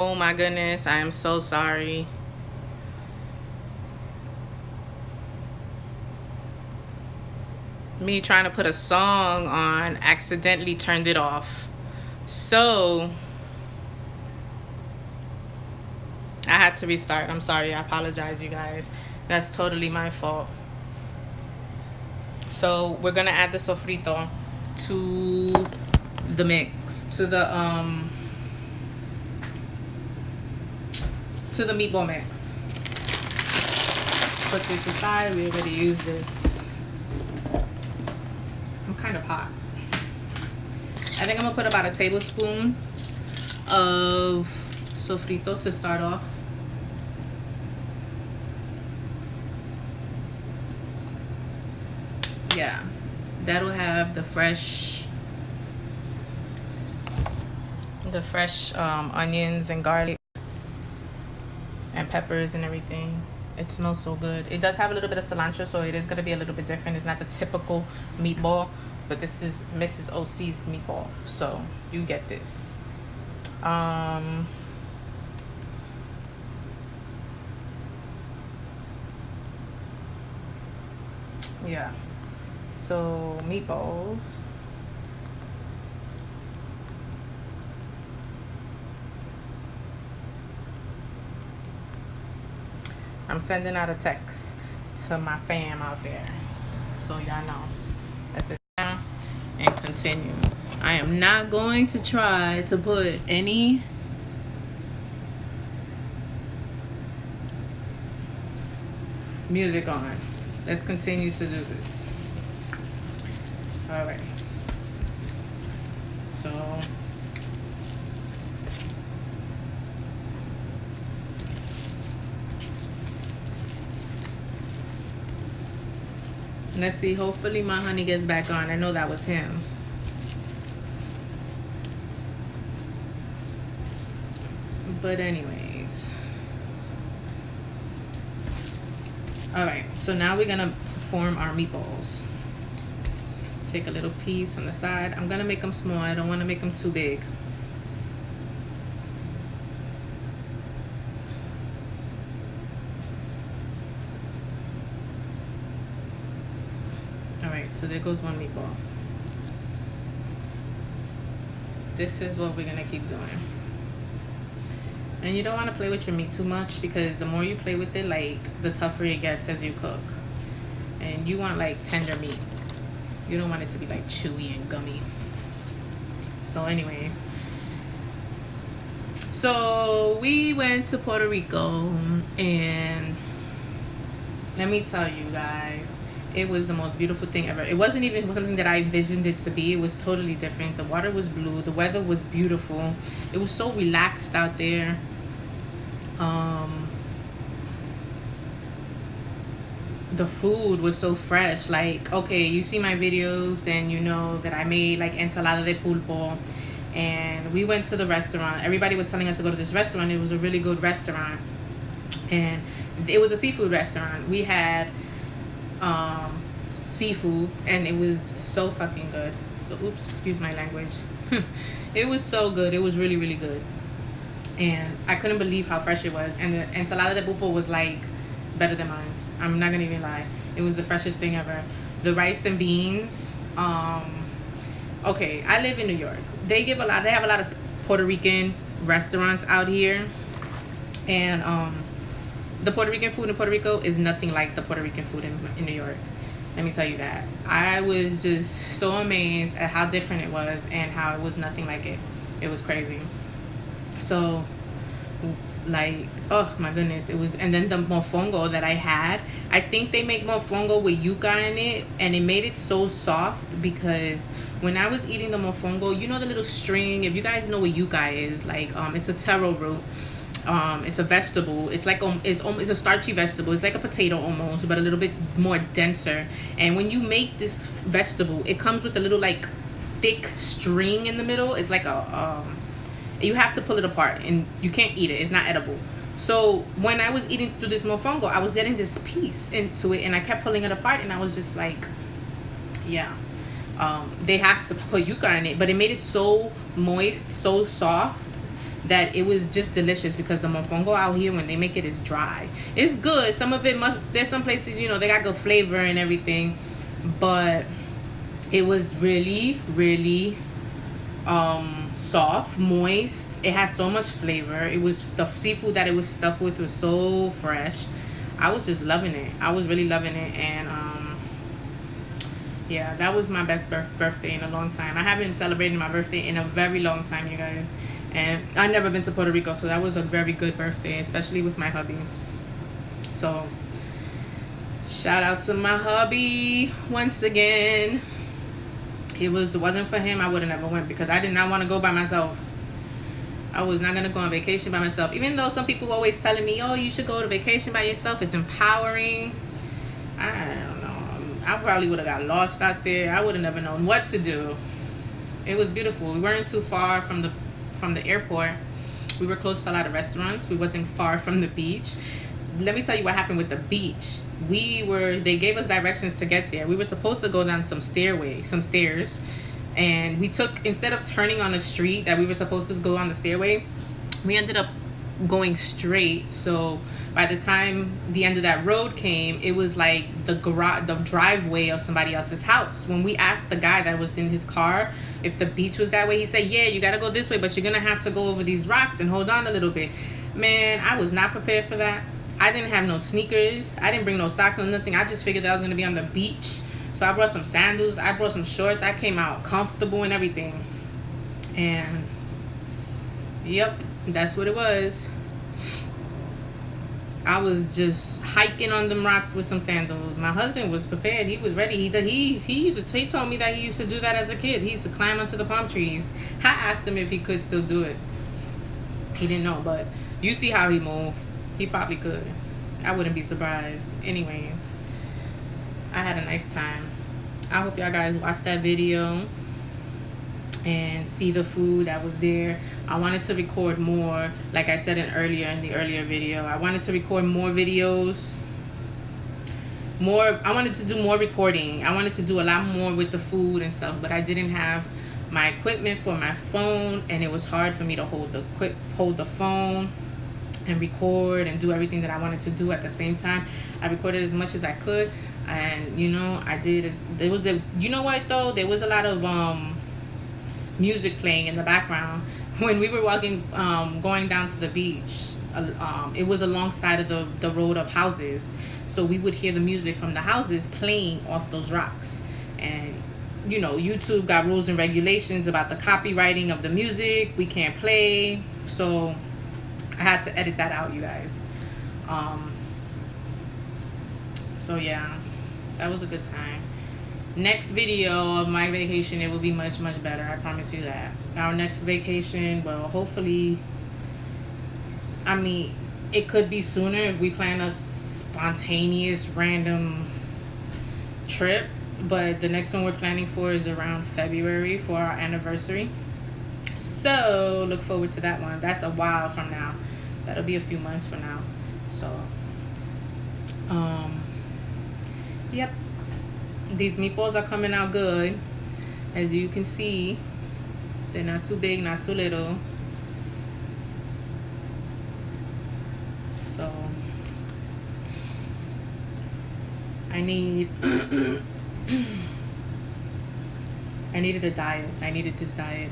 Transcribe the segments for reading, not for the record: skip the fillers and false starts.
Oh my goodness, I am so sorry. Me trying to put a song on, accidentally turned it off. So I had to restart. I'm sorry. I apologize, you guys. That's totally my fault. So we're gonna add the sofrito to the mix, to the meatball mix. Put this aside. We're gonna use this. I'm kind of hot. I think I'm gonna put about a tablespoon of sofrito to start off. Yeah, that'll have the fresh onions and garlic and peppers and everything. It smells so good. It does have a little bit of cilantro, so it is going to be a little bit different. It's not the typical meatball, but this is Mrs OC's meatball, so you get this. Yeah, so meatballs. I'm sending out a text to my fam out there, so y'all know. That's it. And continue. I am not going to try to put any music on. Let's continue to do this. All right. So let's see. Hopefully my honey gets back on. I know that was him. But anyways. All right. So now we're gonna form our meatballs. Take a little piece on the side. I'm gonna make them small. I don't want to make them too big. Alright, so there goes one meatball. This is what we're gonna keep doing. And you don't want to play with your meat too much, because the more you play with it, like, the tougher it gets as you cook. And you want like tender meat. You don't want it to be like chewy and gummy. So anyways, so we went to Puerto Rico, and let me tell you guys, it was the most beautiful thing ever. It wasn't even something that I envisioned it to be. It was totally different. The water was blue. The weather was beautiful. It was so relaxed out there. The food was so fresh. Like, okay, you see my videos, then you know that I made like ensalada de pulpo, and we went to the restaurant. Everybody was telling us to go to this restaurant. It was a really good restaurant, and it was a seafood restaurant. We had seafood, and it was so fucking good. So oops, excuse my language. It was so good. It was really, really good, and I couldn't believe how fresh it was. And the ensalada de pulpo was like better than mine. I'm not gonna even lie. It was the freshest thing ever. The rice and beans. Okay, I live in New York. They have a lot of Puerto Rican restaurants out here, and the Puerto Rican food in Puerto Rico is nothing like the Puerto Rican food in New York. Let me tell you that. I was just so amazed at how different it was, and how it was nothing like it. It was crazy. So, like, oh my goodness, it was. And then the mofongo that I had, I think they make mofongo with yuca in it, and it made it so soft, because when I was eating the mofongo, you know the little string, if you guys know what yuca is, like, it's a taro root. It's a vegetable. It's like it's a starchy vegetable. It's like a potato almost, but a little bit more denser. And when you make this vegetable, it comes with a little like thick string in the middle. It's like a you have to pull it apart, and you can't eat it. It's not edible. So when I was eating through this mofongo, I was getting this piece into it, and I kept pulling it apart, and I was just like, yeah. They have to put yuca in it, but it made it so moist, so soft, that it was just delicious, because the mofongo out here, when they make it, is dry. It's good. Some of it must, there's some places, you know, they got good flavor and everything, but it was really, really soft, moist. It had so much flavor. It was, the seafood that it was stuffed with was so fresh. I was just loving it. I was really loving it. And yeah, that was my best birthday in a long time. I haven't celebrated my birthday in a very long time, you guys. And I've never been to Puerto Rico, so that was a very good birthday, especially with my hubby. So shout out to my hubby once again. It wasn't for him, I would have never went, because I did not want to go by myself. I was not going to go on vacation by myself. Even though some people were always telling me, oh, you should go to vacation by yourself. It's empowering. I don't know. I probably would have got lost out there. I would have never known what to do. It was beautiful. We weren't too far from the airport. We were close to a lot of restaurants. We wasn't far from the beach. Let me tell you what happened with the beach. They gave us directions to get there. We were supposed to go down some stairs. And we took, instead of turning on the street that we were supposed to go on the stairway, we ended up going straight. So by the time the end of that road came, it was like the driveway of somebody else's house. When we asked the guy that was in his car if the beach was that way, he said, yeah, you got to go this way, but you're going to have to go over these rocks and hold on a little bit. Man, I was not prepared for that. I didn't have no sneakers. I didn't bring no socks or nothing. I just figured that I was going to be on the beach. So I brought some sandals. I brought some shorts. I came out comfortable and everything. And yep, that's what it was. I was just hiking on them rocks with some sandals. My husband was prepared. He was ready. He told me that he used to do that as a kid. He used to climb onto the palm trees. I asked him if he could still do it. He didn't know, but you see how he moved. He probably could. I wouldn't be surprised. Anyways, I had a nice time. I hope y'all guys watched that video and see the food that was there. I wanted to record more, like I said in the earlier video. I wanted to record more videos. I wanted to do more recording. I wanted to do a lot more with the food and stuff, but I didn't have my equipment for my phone, and it was hard for me to hold the phone and record and do everything that I wanted to do at the same time. I recorded as much as I could, and you know, you know what though, there was a lot of music playing in the background when we were walking, going down to the beach. It was alongside of the road of houses, so we would hear the music from the houses playing off those rocks. And you know, YouTube got rules and regulations about the copywriting of the music. We can't play, so I had to edit that out, you guys. So yeah, that was a good time. Next video of my vacation, it will be much, much better. I promise you that. Our next vacation, well, hopefully, I mean, it could be sooner if we plan a spontaneous, random trip. But the next one we're planning for is around February for our anniversary. So look forward to that one. That's a while from now. That'll be a few months from now. So, yep. These meatballs are coming out good. As you can see, they're not too big, not too little. So, I needed a diet. I needed this diet.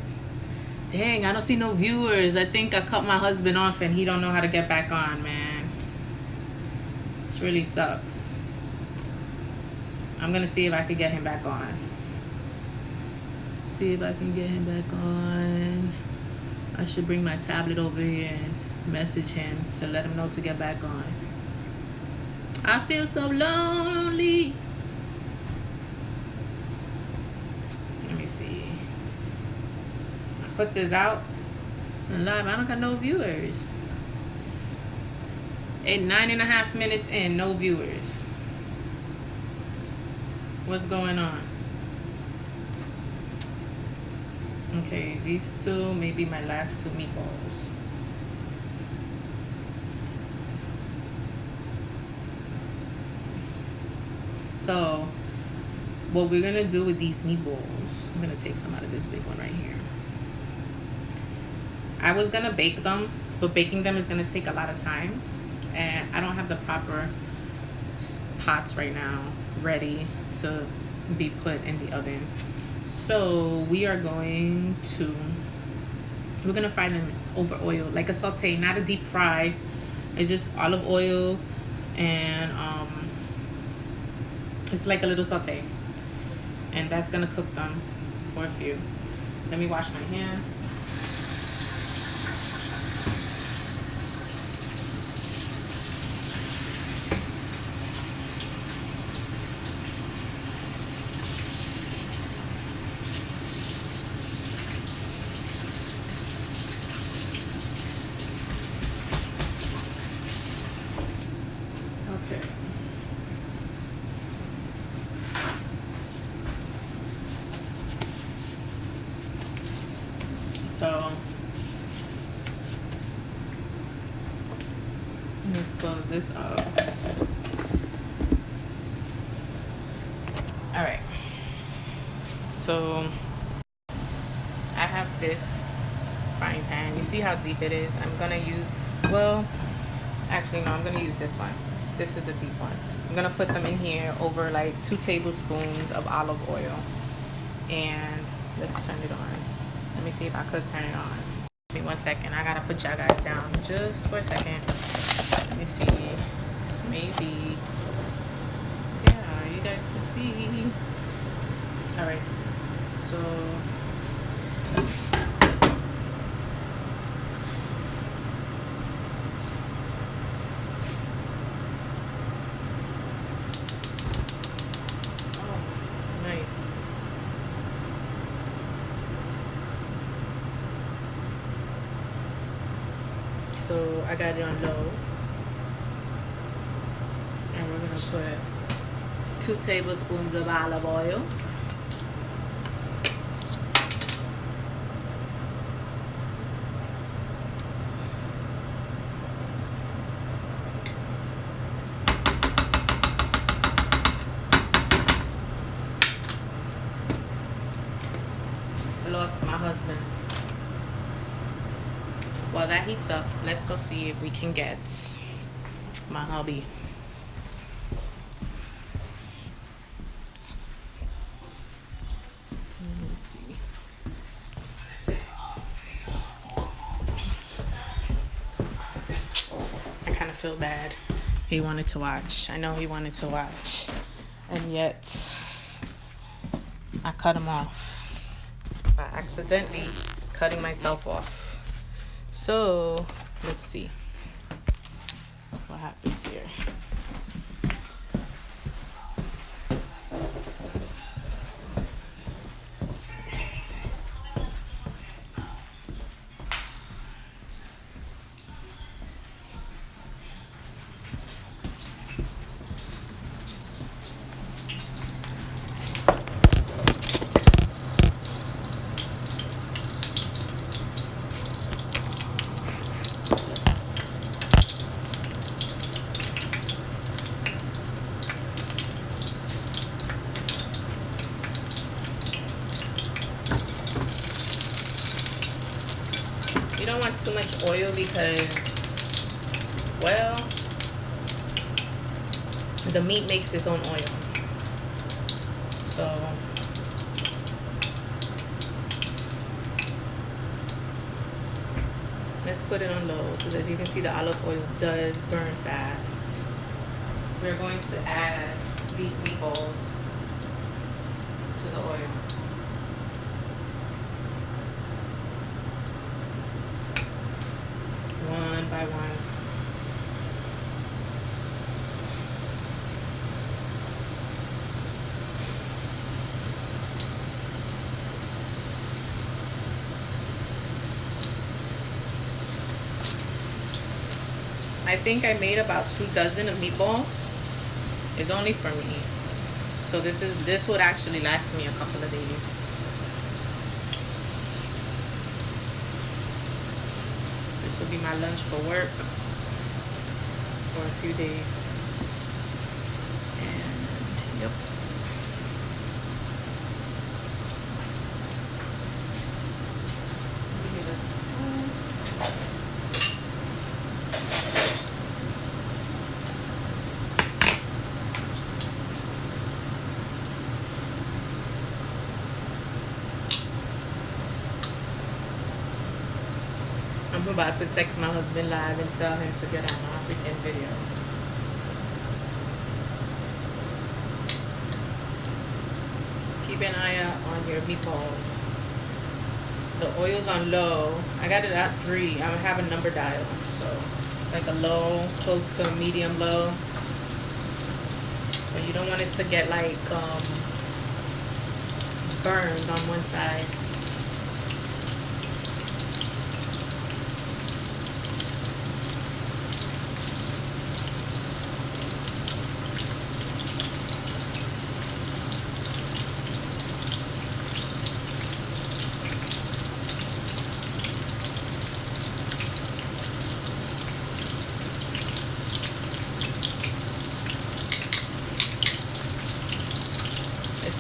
Dang, I don't see no viewers. I think I cut my husband off and he don't know how to get back on, man. This really sucks. I'm gonna see if I can get him back on. See if I can get him back on. I should bring my tablet over here and message him to let him know to get back on. I feel so lonely. Let me see. I put this out live. I don't got no viewers. 9.5 minutes in, no viewers. What's going on? Okay, these two may be my last two meatballs. So, what we're gonna do with these meatballs, I'm gonna take some out of this big one right here. I was gonna bake them, but baking them is gonna take a lot of time, and I don't have the proper pots right now ready to be put in the oven. So we're gonna fry them over oil, like a saute, not a deep fry. It's just olive oil, and it's like a little saute, and that's gonna cook them for a few. Let me wash my hands. So let's close this up. All right. So I have this frying pan. You see how deep it is? I'm gonna use, well, actually no, I'm gonna use this one. This is the deep one. I'm gonna put them in here over like 2 tablespoons of olive oil. And let's turn it on. Let me see if I could turn it on. Give me 1 second. I gotta put y'all guys down just for a second. Let me see. Maybe. Yeah, you guys can see. Alright. So So I got it on low, and we're gonna put 2 tablespoons of olive oil. I lost my husband. While that heats up, let's go see if we can get my hubby. Let's see. I kind of feel bad. He wanted to watch. I know he wanted to watch. And yet, I cut him off by accidentally cutting myself off. So let's see what happens here. You don't want too much oil because, well, the meat makes its own oil. So let's put it on low, because as you can see, the olive oil does burn fast. We're going to add these meatballs to the oil. One by one. I think I made about 2 dozen of meatballs. It's only for me. So this would actually last me a couple of days. This will be my lunch for work for a few days. And yep. Let me get this. I'm about to text my husband live and tell him to get on my freaking video. Keep an eye out on your meatballs. The oil's on low. I got it at 3. I have a number dial, so like a low, close to a medium low. But you don't want it to get like burned on one side.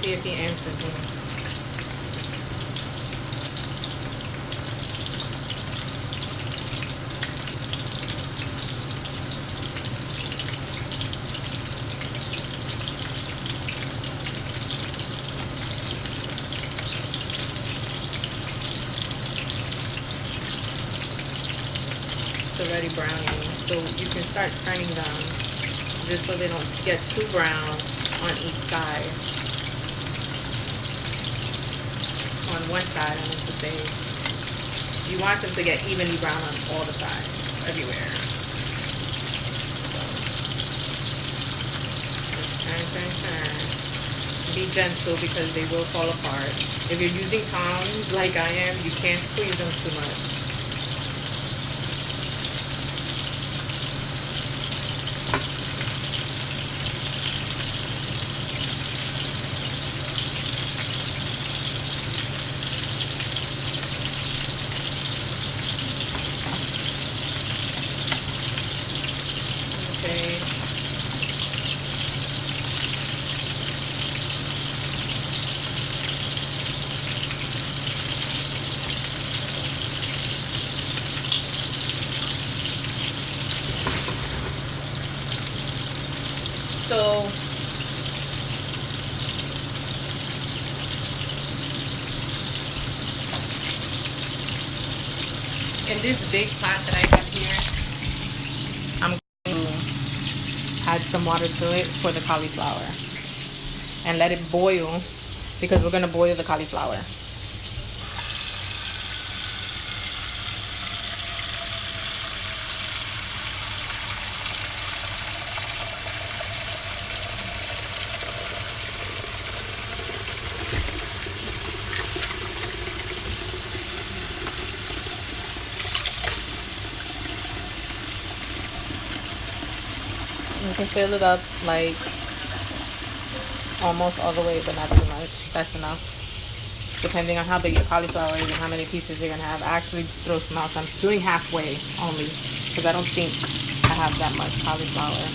See if he answers me. It's already browning, so you can start turning them just so they don't get too brown on each side. On one side, I meant to say, you want them to get evenly brown on all the sides, everywhere. So, just turn. Be gentle because they will fall apart. If you're using tongs like I am, you can't squeeze them too much. So in this big pot that I have here, I'm going to add some water to it for the cauliflower and let it boil because we're going to boil the cauliflower. You can fill it up like almost all the way, but not too much. That's enough. Depending on how big your cauliflower is and how many pieces you're gonna have. I actually throw some out. So I'm doing halfway only because I don't think I have that much cauliflower.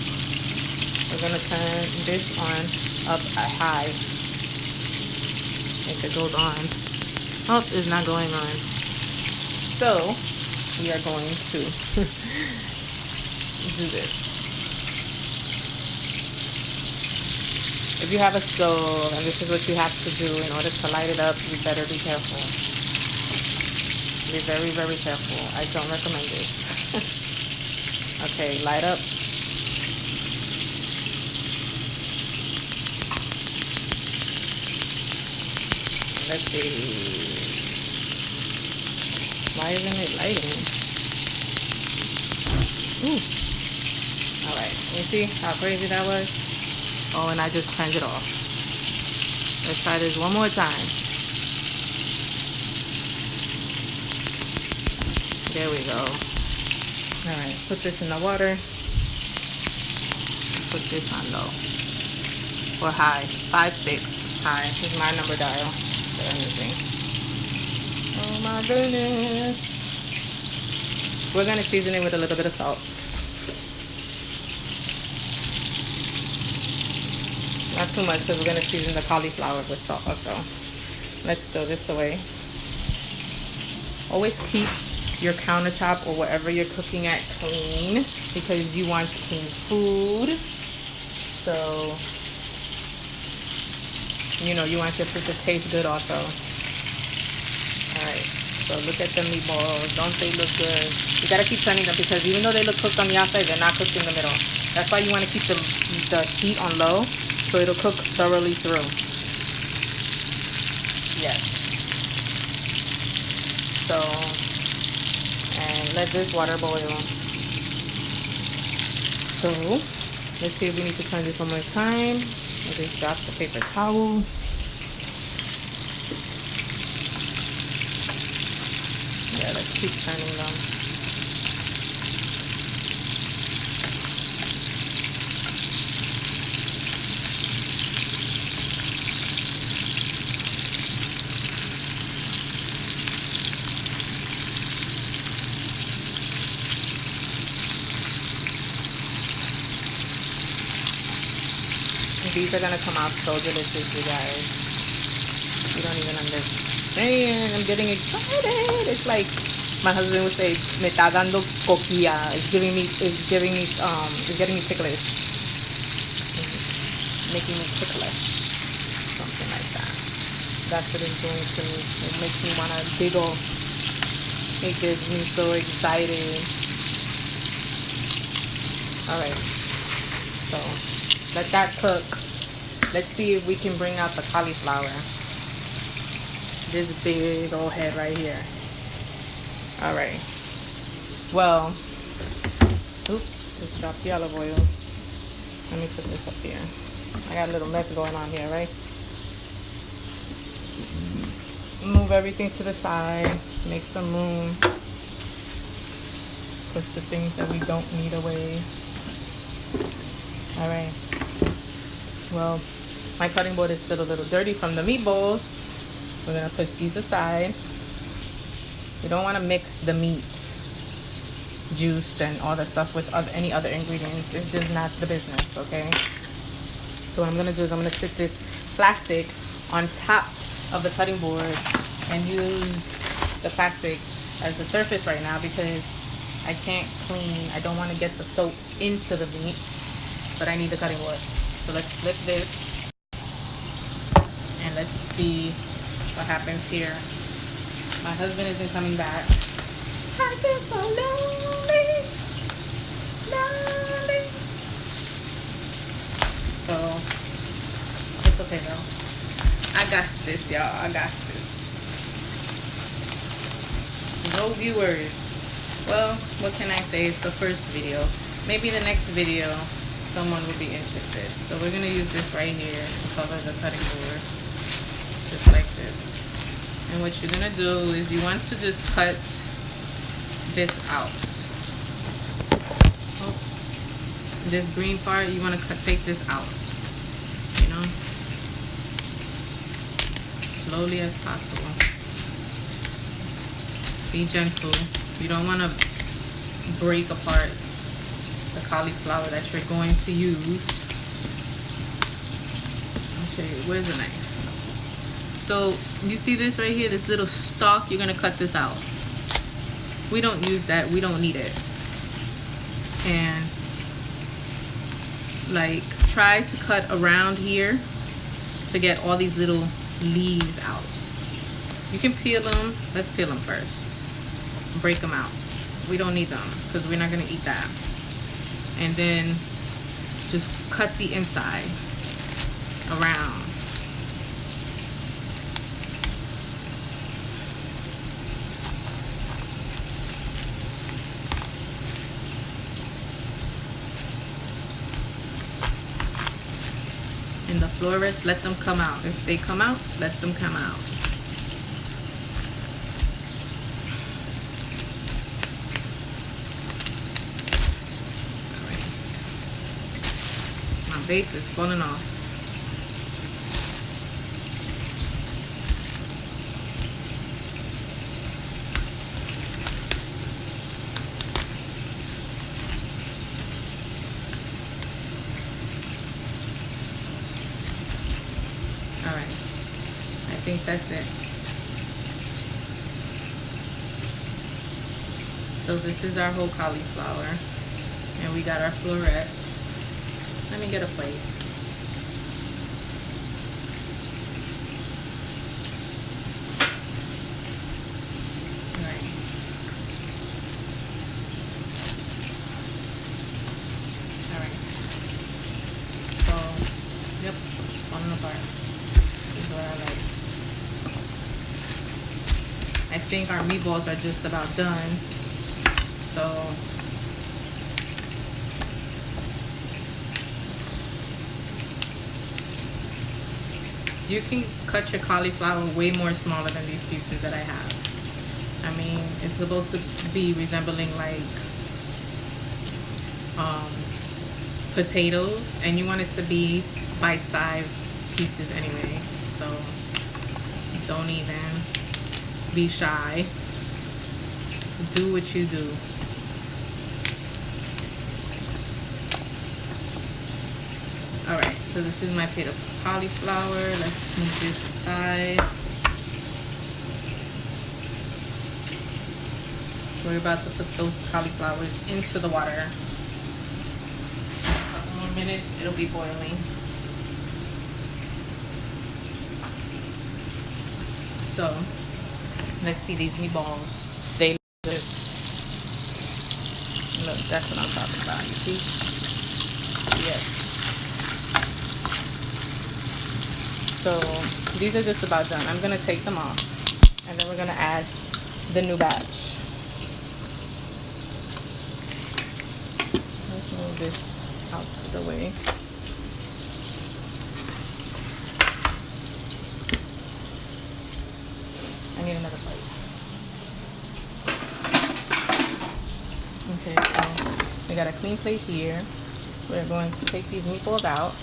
We're gonna turn this on up at high. If it goes on. Oh, it's not going on. So we are going to do this. If you have a stove and this is what you have to do in order to light it up, you better be careful. Be very, very careful. I don't recommend this. Okay, light up. Let's see. Why isn't it lighting? Ooh. Alright, you see how crazy that was? Oh, and I just turned it off. Let's try this one more time. There we go. Alright, put this in the water. Put this on low. Or high. 5-6. High. This is my number dial for anything. Oh my goodness. We're going to season it with a little bit of salt. Not too much because we're going to season the cauliflower with salt also. Let's throw this away. Always keep your countertop or whatever you're cooking at clean because you want clean food. So, you know, you want your food to taste good also. Alright. So look at the meatballs. Don't they look good? You gotta keep turning them because even though they look cooked on the outside, they're not cooked in the middle. That's why you want to keep the heat on low so it'll cook thoroughly through. Yes. So, and let this water boil. So, let's see if we need to turn this one more time. I just dropped the paper towel. Yeah, let's keep turning them. These are gonna come out so delicious, you guys. You don't even understand. I'm getting excited. It's like my husband would say, "Me está dando coquilla." It's getting me ticklish. It's making me ticklish. Something like that. That's what it's doing to me. It makes me wanna giggle. It gets me so excited. Alright. So let that cook. Let's see if we can bring out the cauliflower. This big old head right here. All right. Well, oops, just dropped the olive oil. Let me put this up here. I got a little mess going on here, right? Move everything to the side. Make some room. Push the things that we don't need away. All right. Well, my cutting board is still a little dirty from the meatballs. We're gonna push these aside. We don't want to mix the meats, juice, and all that stuff with any other ingredients. It's just not the business, okay? So what I'm gonna do is I'm gonna stick this plastic on top of the cutting board and use the plastic as the surface right now because I can't clean. I don't want to get the soap into the meat, but I need the cutting board. So let's flip this and let's see what happens here. My husband isn't coming back. I feel so lonely, lonely. So it's okay though. I got this, y'all. I got this. No viewers. Well, what can I say? It's the first video. Maybe the next video someone will be interested. So we're gonna use this right here to cover the cutting board, just like this. And what you're gonna do is you want to just cut this out. Oops. This green part, you want to take this out. You know, slowly as possible. Be gentle. You don't want to break apart the cauliflower that you're going to use. Okay, where's the knife? So you see this right here, this little stalk, you're gonna cut this out. We don't use that, we don't need it. And like try to cut around here to get all these little leaves out. You can peel them. Let's peel them first. Break them out. We don't need them because we're not gonna eat that. And then just cut the inside around. And the florets, let them come out. If they come out, let them come out. Base is falling off. All right, I think that's it. So this is our whole cauliflower, and we got our florets. Let me get a plate. think our meatballs are just about done. So you can cut your cauliflower way more smaller than these pieces that I have. I mean, it's supposed to be resembling like potatoes, and you want it to be bite-sized pieces anyway. So don't even be shy. Do what you do. Alright, so this is my plate of cauliflower. Let's move this aside. We're about to put those cauliflowers into the water. A couple more minutes, it'll be boiling. So let's see these meatballs. They look this. Look, that's what I'm talking about. You see? Yes. So these are just about done. I'm gonna take them off, and then we're gonna add the new batch. Let's move this out of the way. I need another plate. Okay, so we got a clean plate here. We're going to take these meatballs out.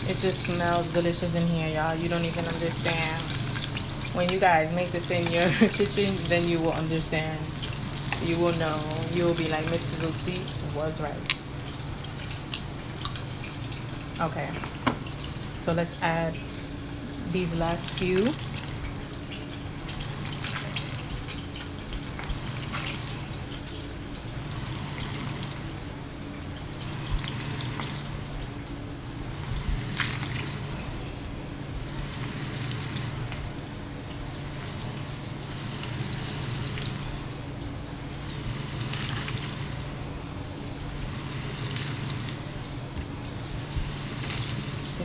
It just smells delicious in here, y'all. You don't even understand. When you guys make this in your kitchen, then you will understand. You will know. You will be like, Mrs OC was right. Okay. So let's add these last few.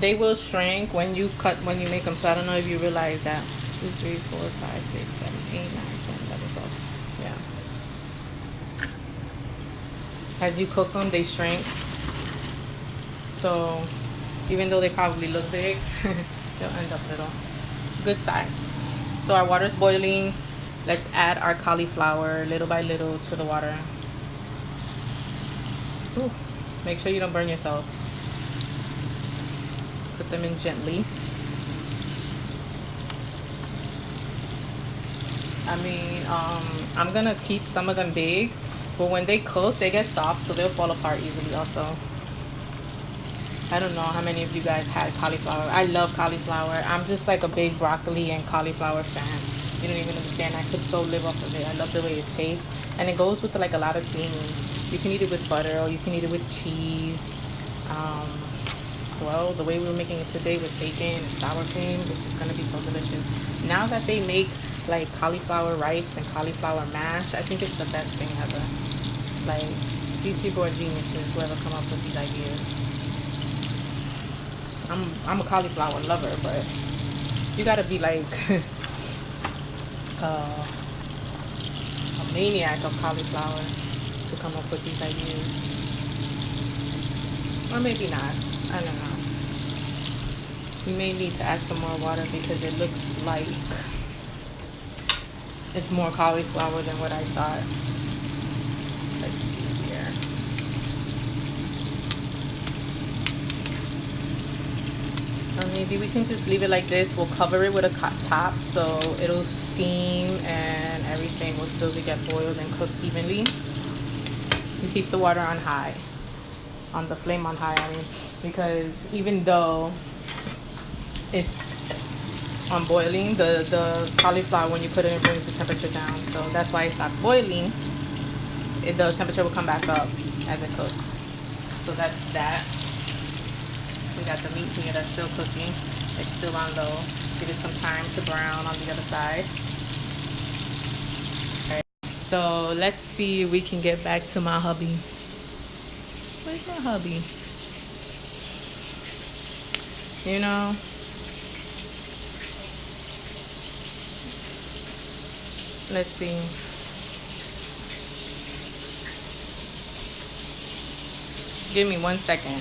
They will shrink when you make them. So I don't know if you realize that. 2, 3, 4, 5, 6, 7, 8, 9, 10, 11, 12. Yeah. As you cook them, they shrink. So even though they probably look big, they'll end up little. Good size. So our water's boiling. Let's add our cauliflower little by little to the water. Ooh. Make sure you don't burn yourself. Put them in gently. I mean, I'm gonna keep some of them big, but when they cook, they get soft, so they'll fall apart easily also. I don't know how many of you guys had cauliflower. I love cauliflower. I'm just like a big broccoli and cauliflower fan. You don't even understand. I could so live off of it. I love the way it tastes, and it goes with like a lot of things. You can eat it with butter, or you can eat it with cheese. Well, the way we were making it today with bacon and sour cream, this is gonna be so delicious. Now that they make like cauliflower rice and cauliflower mash, I think it's the best thing ever. Like, these people are geniuses, whoever come up with these ideas. I'm a cauliflower lover, but you gotta be like a maniac of cauliflower to come up with these ideas. Or maybe not. I don't know. We may need to add some more water because it looks like it's more cauliflower than what I thought. Let's see here. Or maybe we can just leave it like this. We'll cover it with a top so it'll steam and everything will still get boiled and cooked evenly. And keep the water on high. On the flame on high, I mean, because even though it's on boiling, the cauliflower, when you put it in, brings the temperature down. So that's why it stopped boiling. the temperature will come back up as it cooks. So that's that. We got the meat here that's still cooking. It's still on low. Give it some time to brown on the other side. Alright, so let's see if we can get back to my hubby. Where's my hubby? You know, let's see. Give me 1 second.